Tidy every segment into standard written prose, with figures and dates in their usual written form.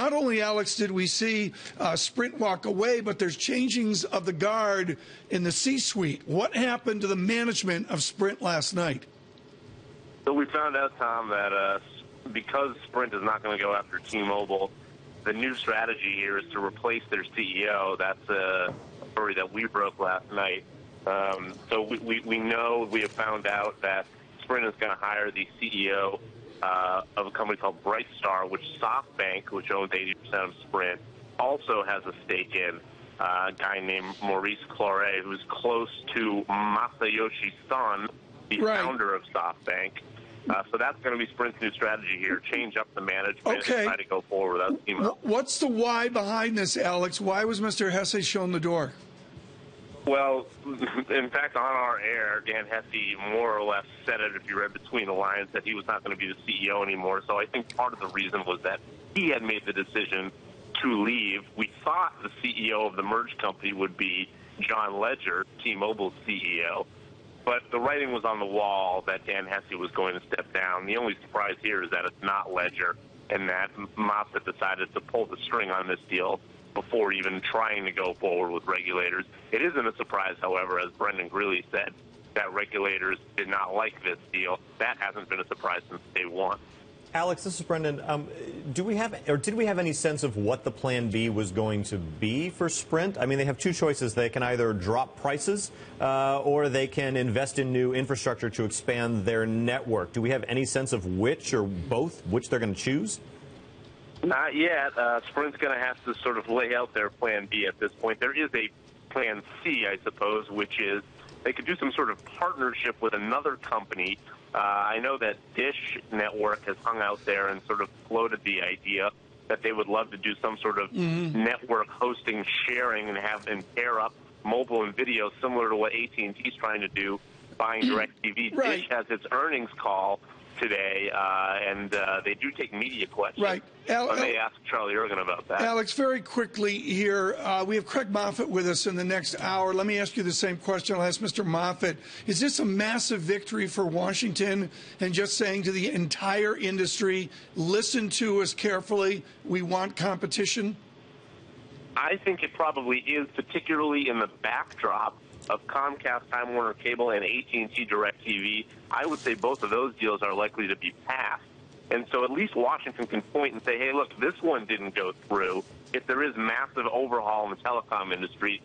not only, Alex, did we see Sprint walk away, but there's changings of the guard in the C-suite. What happened to the management of Sprint last night? So we found out, Tom, that because Sprint is not going to go after T-Mobile, the new strategy here is to replace their CEO. That's a story that we broke last night. So we know, we have found out that Sprint is going to hire the CEO of a company called Brightstar, which SoftBank, which owns 80% of Sprint, also has a stake in. A guy named Maurice Claret, who's close to Masayoshi Son, the founder of SoftBank. So that's going to be Sprint's new strategy here, change up the management and try to go forward without T-Mobile. What's the why behind this, Alex? Why was Mr. Hesse shown the door? Well, in fact, on our air, Dan Hesse more or less said it, if you read between the lines, that he was not going to be the CEO anymore. So I think part of the reason was that he had made the decision to leave. We thought the CEO of the merged company would be John Ledger, T-Mobile's CEO. But the writing was on the wall that Dan Hesse was going to step down. The only surprise here is that it's not Ledger and that Moffett decided to pull the string on this deal before even trying to go forward with regulators. It isn't a surprise, however, as Brendan Greeley said, that regulators did not like this deal. That hasn't been a surprise since day one. Alex, this is Brendan. Did we have any sense of what the plan B was going to be for Sprint? I mean, they have two choices. They can either drop prices or they can invest in new infrastructure to expand their network. Do we have any sense of which or both, which they're going to choose? Not yet. Sprint's going to have to sort of lay out their plan B at this point. There is a plan C, I suppose, which is they could do some sort of partnership with another company. I know that Dish Network has hung out there and sort of floated the idea that they would love to do some sort of network hosting sharing and pair up mobile and video, similar to what AT&T is trying to do, buying DirecTV. Dish has its earnings call today, and they do take media questions. I may ask Charlie Ergen about that. Alex, very quickly here, we have Craig Moffett with us in the next hour. Let me ask you the same question. I'll ask Mr. Moffett. Is this a massive victory for Washington and just saying to the entire industry, listen to us carefully, we want competition? I think it probably is, particularly in the backdrop of Comcast, Time Warner Cable, and AT&T DirecTV. I would say both of those deals are likely to be passed. And so at least Washington can point and say, hey, look, this one didn't go through. If there is massive overhaul in the telecom industry,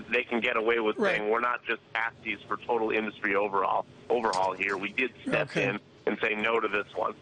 they can get away with saying we're not just patsies for total industry overhaul here. We did step in and say no to this one.